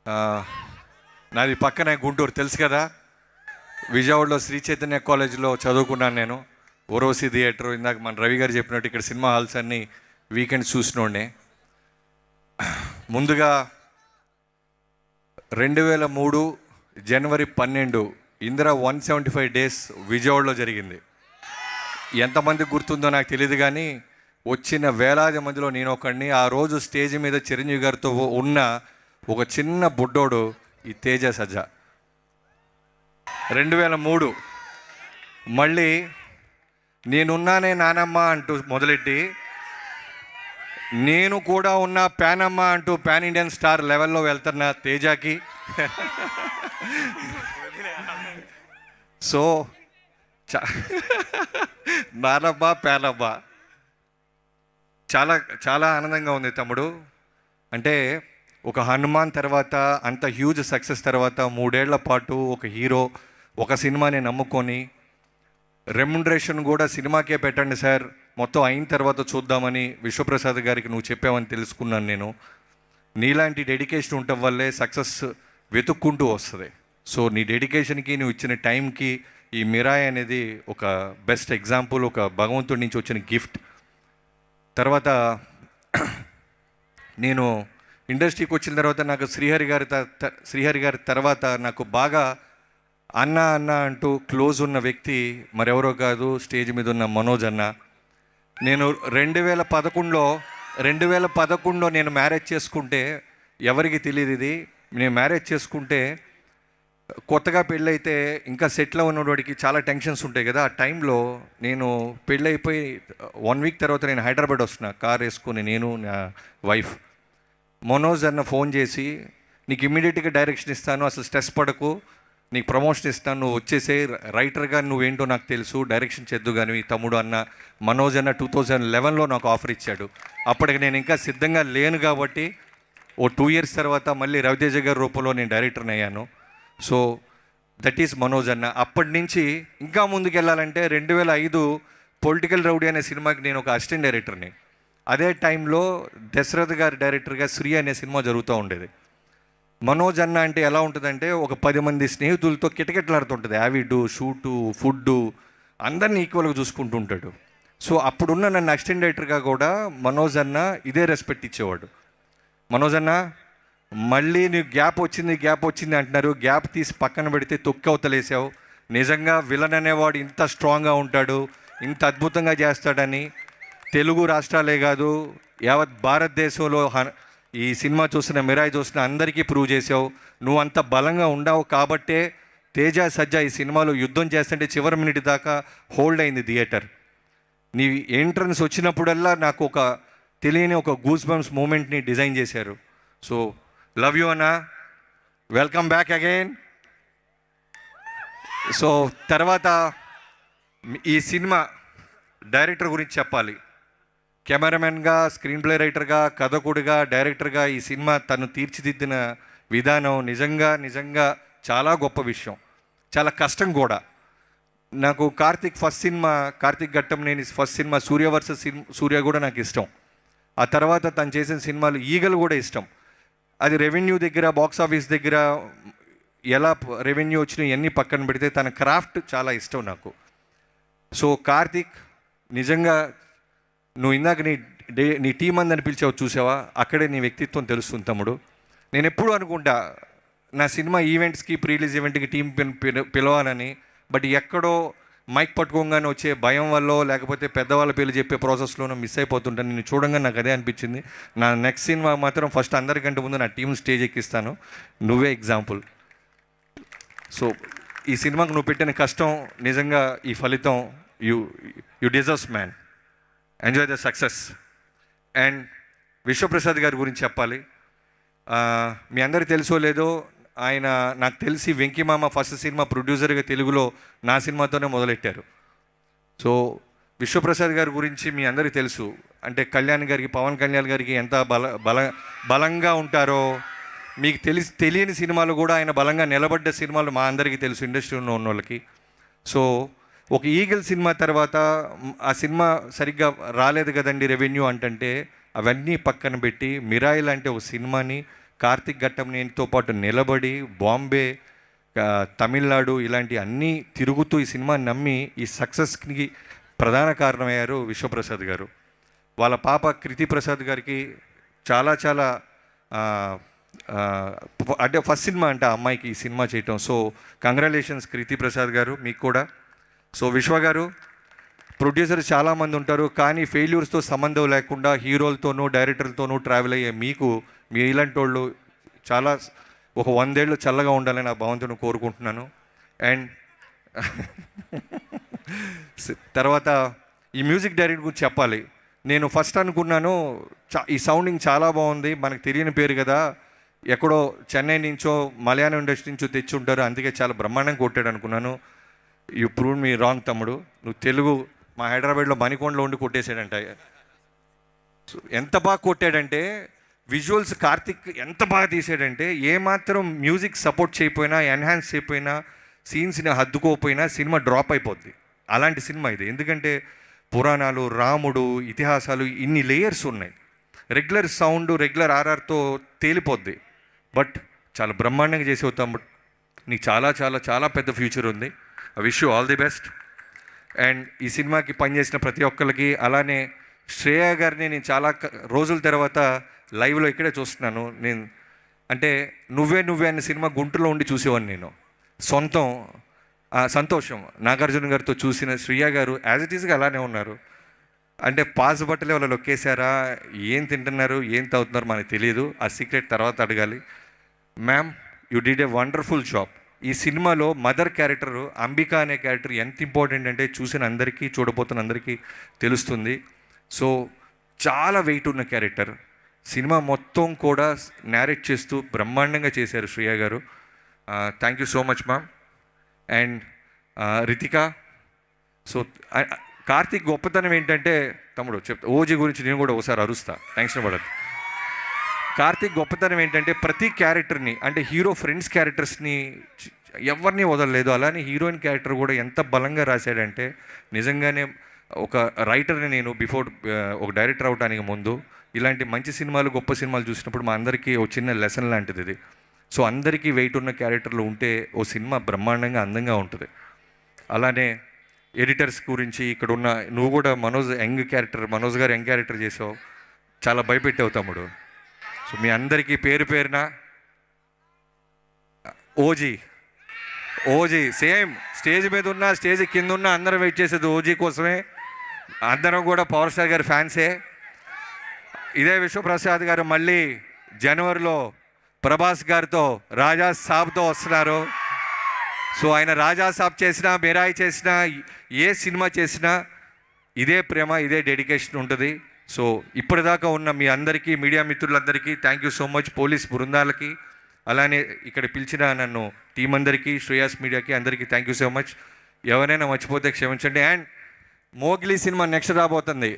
ఆ, నాది పక్కనే గుంటూరు తెలుసు కదా. విజయవాడలో శ్రీ చైతన్య కాలేజీలో చదువుకున్నాను నేను. ఓరోసి థియేటర్, ఇందాక మన రవి గారు చెప్పినట్టు ఇక్కడ సినిమా హాల్స్ అన్నీ వీకెండ్స్ చూసినోడే. ముందుగా 2003 జనవరి 12 ఇందిరా 175 డేస్ విజయవాడలో జరిగింది. ఎంతమందికి గుర్తుందో నాకు తెలియదు, కానీ వచ్చిన వేలాది మందిలో నేను ఒకడిని. ఆ రోజు స్టేజ్ మీద చిరంజీవి గారితో ఉన్న ఒక చిన్న బుడ్డోడు ఈ తేజ సజ్జా. 2003 మళ్ళీ నేనున్నానే నానమ్మ అంటూ మొదలెట్టి నేను కూడా ఉన్న ప్యానమ్మ అంటూ పాన్ ఇండియన్ స్టార్ లెవెల్లో వెళ్తున్న తేజాకి సో నానమ్మ ప్యానమ్మ చాలా చాలా ఆనందంగా ఉంది తమ్ముడు. అంటే ఒక హనుమాన్ తర్వాత, అంత హ్యూజ్ సక్సెస్ తర్వాత 3 ఏళ్ల పాటు ఒక హీరో ఒక సినిమాని నమ్ముకొని, రెమ్యునరేషన్ కూడా సినిమాకే పెట్టండి సార్, మొత్తం అయిన తర్వాత చూద్దామని విశ్వప్రసాద్ గారికి నువ్వు చెప్పావని తెలుసుకున్నాను నేను. నీలాంటి డెడికేషన్ ఉండటం వల్లే సక్సెస్ వెతుక్కుంటూ వస్తుంది. సో నీ డెడికేషన్కి, నువ్వు ఇచ్చిన టైంకి ఈ మిరాయ్ అనేది ఒక బెస్ట్ ఎగ్జాంపుల్, ఒక భగవంతుడి నుంచి వచ్చిన గిఫ్ట్. తర్వాత నేను ఇండస్ట్రీకి వచ్చిన తర్వాత నాకు శ్రీహరి గారి తర్వాత నాకు బాగా అన్న అన్న అంటూ క్లోజ్ ఉన్న వ్యక్తి మరెవరో కాదు, స్టేజ్ మీద ఉన్న మనోజ్ అన్న. నేను 2011లో నేను మ్యారేజ్ చేసుకుంటే, ఎవరికి తెలియదు ఇది, నేను మ్యారేజ్ చేసుకుంటే కొత్తగా పెళ్ళైతే ఇంకా సెటిల్ ఉన్నవాడికి చాలా టెన్షన్స్ ఉంటాయి కదా. ఆ టైంలో నేను పెళ్ళైపోయి 1 వీక్ తర్వాత నేను హైదరాబాద్ వస్తున్నా కార్ వేసుకొని, నేను నా వైఫ్. మనోజ్ అన్న ఫోన్ చేసి, నీకు ఇమ్మీడియట్గా డైరెక్షన్ ఇస్తాను, అసలు స్ట్రెస్ పడకు, నీకు ప్రమోషన్ ఇస్తాను, నువ్వు వచ్చేసే, రైటర్గా నువ్వేంటో నాకు తెలుసు, డైరెక్షన్ చేద్దు కానీ తమ్ముడు అన్న మనోజ్ అన్న 2011లో నాకు ఆఫర్ ఇచ్చాడు. అప్పటికి నేను ఇంకా సిద్ధంగా లేను కాబట్టి ఓ 2 ఇయర్స్ తర్వాత మళ్ళీ రవితేజ గారి రూపంలో నేను డైరెక్టర్ని అయ్యాను. సో దట్ ఈస్ మనోజ్ అన్న. అప్పటి నుంచి ఇంకా ముందుకు వెళ్ళాలంటే 2005 పొలిటికల్ రౌడీ అనే సినిమాకి నేను ఒక అసిస్టెంట్ డైరెక్టర్ని. అదే టైంలో దశరథ్ గారి డైరెక్టర్గా శ్రీ అనే సినిమా జరుగుతూ ఉండేది. మనోజ్ అన్న అంటే ఎలా ఉంటుందంటే, ఒక 10 మంది స్నేహితులతో కిటకిటలాడుతుంటుంది. యావిడు, షూటు, ఫుడ్డు, అందరినీ ఈక్వల్గా చూసుకుంటూ ఉంటాడు. సో అప్పుడున్న నన్ను అసిస్టెంట్ డైరెక్టర్గా కూడా మనోజ్ అన్న ఇదే రెస్పెక్ట్ ఇచ్చేవాడు. మనోజ్ అన్న, మళ్ళీ నీకు గ్యాప్ వచ్చింది అంటున్నారు, గ్యాప్ తీసి పక్కన పెడితే తొక్కవతలేసావు. నిజంగా విలన్ అనేవాడు ఇంత స్ట్రాంగ్గా ఉంటాడు, ఇంత అద్భుతంగా చేస్తాడని తెలుగు రాష్ట్రాలే కాదు, యావత్ భారతదేశంలో ఈ సినిమా చూసిన, మిరాయి చూసిన అందరికీ ప్రూవ్ చేసావు. నువ్వు అంత బలంగా ఉండవు కాబట్టే తేజ సజ్జా ఈ సినిమాలో యుద్ధం చేస్తుంటే చివరి మినిట్ దాకా హోల్డ్ అయింది థియేటర్. నీ ఎంట్రన్స్ వచ్చినప్పుడల్లా నాకు ఒక తెలియని ఒక గూస్ బంప్స్ మూమెంట్ని డిజైన్ చేశారు. సో లవ్ యూ అన్న, వెల్కమ్ బ్యాక్ అగైన్. సో తర్వాత ఈ సినిమా డైరెక్టర్ గురించి చెప్పాలి. కెమెరామెన్గా, స్క్రీన్ ప్లే రైటర్గా, కథకుడిగా, డైరెక్టర్గా ఈ సినిమా తను తీర్చిదిద్దిన విధానం నిజంగా చాలా గొప్ప విషయం, చాలా కష్టం కూడా. నాకు కార్తీక్ ఘట్టంనేని ఫస్ట్ సినిమా సూర్య వర్సెస్ సూర్య కూడా నాకు ఇష్టం. ఆ తర్వాత తను చేసిన సినిమాలు ఈగలు కూడా ఇష్టం. అది రెవెన్యూ దగ్గర, బాక్స్ ఆఫీస్ దగ్గర ఎలా రెవెన్యూ వచ్చినాయి అన్నీ పక్కన పెడితే తన క్రాఫ్ట్ చాలా ఇష్టం నాకు. సో కార్తీక్, నిజంగా నువ్వు ఇందాక నీ టీం అందరిని పిలిచావు చూసావా, అక్కడే నీ వ్యక్తిత్వం తెలుస్తుంది తమ్ముడు. నేను ఎప్పుడూ అనుకుంటా నా సినిమా ఈవెంట్స్కి, ప్రీ రిలీజ్ ఈవెంట్కి టీం పిలవాలని, బట్ ఎక్కడో మైక్ పట్టుకోగానే వచ్చే భయం వల్ల, లేకపోతే పెద్దవాళ్ళ పేర్లు చెప్పే ప్రాసెస్లోనూ మిస్ అయిపోతుంటాను. నేను చూడంగా నాకు అదే అనిపించింది. నా నెక్స్ట్ సినిమా మాత్రం ఫస్ట్ అందరికంటే ముందు నా టీం స్టేజ్ ఎక్కిస్తాను, నువ్వే ఎగ్జాంపుల్. సో ఈ సినిమాకు నువ్వు పెట్టిన కష్టం, నిజంగా ఈ ఫలితం you deserves man. Enjoy the success. And Vishwaprasad గారి గురించి చెప్పాలి. మీ అందరికీ తెలుసో లేదో, ఆయన నాకు తెలిసి వెంకీమామ ఫస్ట్ సినిమా ప్రొడ్యూసర్గా తెలుగులో నా సినిమాతోనే మొదలెట్టారు. సో విశ్వప్రసాద్ గారి గురించి మీ అందరికీ తెలుసు. అంటే పవన్ కళ్యాణ్ గారికి ఎంత బలంగా ఉంటారో మీకు తెలియని సినిమాలు కూడా ఆయన బలంగా నిలబడ్డ సినిమాలు మా అందరికీ తెలుసు, ఇండస్ట్రీలో ఉన్న వాళ్ళకి. సో ఒక ఈగల్ సినిమా తర్వాత ఆ సినిమా సరిగ్గా రాలేదు కదండి రెవెన్యూ అంటే, అవన్నీ పక్కన పెట్టి మిరాయి లాంటి ఒక సినిమాని కార్తిక్ ఘట్టంనేనితో పాటు నిలబడి బాంబే, తమిళనాడు ఇలాంటి అన్నీ తిరుగుతూ ఈ సినిమాని నమ్మి ఈ సక్సెస్కి ప్రధాన కారణమయ్యారు విశ్వప్రసాద్ గారు. వాళ్ళ పాప కృతి ప్రసాద్ గారికి చాలా చాలా అంటే ఫస్ట్ సినిమా అంటే ఆ అమ్మాయికి ఈ సినిమా చేయటం. సో కంగ్రాచులేషన్స్ కృతి ప్రసాద్ గారు మీకు కూడా. సో విశ్వ గారు, ప్రొడ్యూసర్ చాలామంది ఉంటారు, కానీ ఫెయిల్యూర్స్తో సంబంధం లేకుండా హీరోలతోనూ డైరెక్టర్లతోనూ ట్రావెల్ అయ్యే మీకు, మీ ఇలాంటి వాళ్ళు చాలా ఒక 100 ఏళ్ళు చల్లగా ఉండాలని నా భగవంతుని కోరుకుంటున్నాను. అండ్ తర్వాత ఈ మ్యూజిక్ డైరెక్టర్ గురించి చెప్పాలి. నేను ఫస్ట్ అనుకున్నాను ఈ సౌండింగ్ చాలా బాగుంది, మనకు తెలియని పేరు కదా, ఎక్కడో చెన్నై నుంచో మలయాళం ఇండస్ట్రీ నుంచో తెచ్చి ఉంటారు, అందుకే చాలా బ్రహ్మాండంగా కొట్టాడు అనుకున్నాను. యూ ప్రూవ్ మీ రాంగ్ తమ్ముడు. నువ్వు తెలుగు మా హైదరాబాద్లో మణికొండలో ఉండి కొట్టేశాడంట. ఎంత బాగా కొట్టాడంటే విజువల్స్ కార్తిక్ ఎంత బాగా తీసాడంటే, ఏమాత్రం మ్యూజిక్ సపోర్ట్ చేయకపోయినా, ఎన్హాన్స్ చేయకపోయినా, సీన్స్ని హద్దుకోకపోయినా సినిమా డ్రాప్ అయిపోద్ది. అలాంటి సినిమా ఇది. ఎందుకంటే పురాణాలు, రాముడు, ఇతిహాసాలు, ఇన్ని లేయర్స్ ఉన్నాయి. రెగ్యులర్ సౌండ్, రెగ్యులర్ ఆర్ఆర్తో తేలిపోద్ది. బట్ చాలా బ్రహ్మాండంగా చేసేవు తమ్ముడు. నీకు చాలా చాలా చాలా పెద్ద ఫ్యూచర్ ఉంది. I wish you all the best. And ఈ సినిమాకి పనిచేసిన ప్రతి ఒక్కరికి, అలానే శ్రేయ గారిని నేను చాలా రోజుల తర్వాత లైవ్లో ఇక్కడే చూస్తున్నాను. నేను అంటే నువ్వే అనే సినిమా గుంటూరులో ఉండి చూసేవాడిని నేను. సంతోషం నాగార్జున గారితో చూసిన శ్రేయ గారు యాజ్ ఇట్ ఈస్గా అలానే ఉన్నారు. అంటే పాస్ బట్టలే వాళ్ళు లొక్కేశారా, ఏం తింటున్నారు, ఏం తాగుతున్నారు మనకు తెలియదు. ఆ సీక్రెట్ తర్వాత అడగాలి. Ma'am, you did a wonderful job. ఈ సినిమాలో మదర్ క్యారెక్టర్ అంబిక అనే క్యారెక్టర్ ఎంత ఇంపార్టెంట్ అంటే చూసిన అందరికీ, చూడబోతున్న అందరికీ తెలుస్తుంది. సో చాలా వెయిట్ ఉన్న క్యారెక్టర్. సినిమా మొత్తం కూడా నేరేట్ చేస్తూ బ్రహ్మాండంగా చేశారు శ్రేయ గారు. Thank you so much ma'am. And Ritika. So Karthik గొప్పతనం ఏంటంటే తమ్ముడు ఓజీ గురించి నేను కూడా ఒకసారి అరుస్తా, టెన్షన్ పడదు. కార్తిక్ గొప్పతనం ఏంటంటే ప్రతి క్యారెక్టర్ని, అంటే హీరో ఫ్రెండ్స్ క్యారెక్టర్స్ని ఎవరిని వదలలేదు. అలానే హీరోయిన్ క్యారెక్టర్ కూడా ఎంత బలంగా రాశాడంటే, నిజంగానే ఒక రైటర్ని నేను బిఫోర్ ఒక డైరెక్టర్ అవడానికి ముందు ఇలాంటి మంచి సినిమాలు, గొప్ప సినిమాలు చూసినప్పుడు మా అందరికీ ఒక చిన్న లెసన్ లాంటిది ఇది. సో అందరికీ వెయిట్ ఉన్న క్యారెక్టర్లు ఉంటే ఓ సినిమా బ్రహ్మాండంగా అందంగా ఉంటుంది. అలానే ఎడిటర్స్ గురించి ఇక్కడ ఉన్న, నువ్వు కూడా మనోజ్ గారు యంగ్ క్యారెక్టర్ చేసావు, చాలా భయపెట్టావు తమ్ముడు. సో మీ అందరికీ పేరు పేరున ఓజీ సేమ్ స్టేజ్ మీద ఉన్న, స్టేజ్ కింద ఉన్న అందరం వెయిట్ చేసేది ఓజీ కోసమే. అందరం కూడా పవర్ స్టార్ గారి ఫ్యాన్సే. ఇదే విశ్వప్రసాద్ గారు మళ్ళీ జనవరిలో ప్రభాస్ గారితో రాజా సాబ్తో వస్తున్నారు. సో ఆయన రాజా సాబ్ చేసినా, మిరాయి చేసినా, ఏ సినిమా చేసినా ఇదే ప్రేమ, ఇదే డెడికేషన్ ఉంటుంది. సో ఇప్పటిదాకా ఉన్న మీ అందరికీ, మీడియా మిత్రులందరికీ thank you so much. Police బృందాలకి, అలానే ఇక్కడ పిలిచిన నన్ను టీం అందరికీ, శ్రేయాస్ మీడియాకి అందరికీ థ్యాంక్ యూ సో మచ్. ఎవరైనా మర్చిపోతే క్షమించండి. అండ్ మోగ్లీ సినిమా నెక్స్ట్ రాబోతుంది.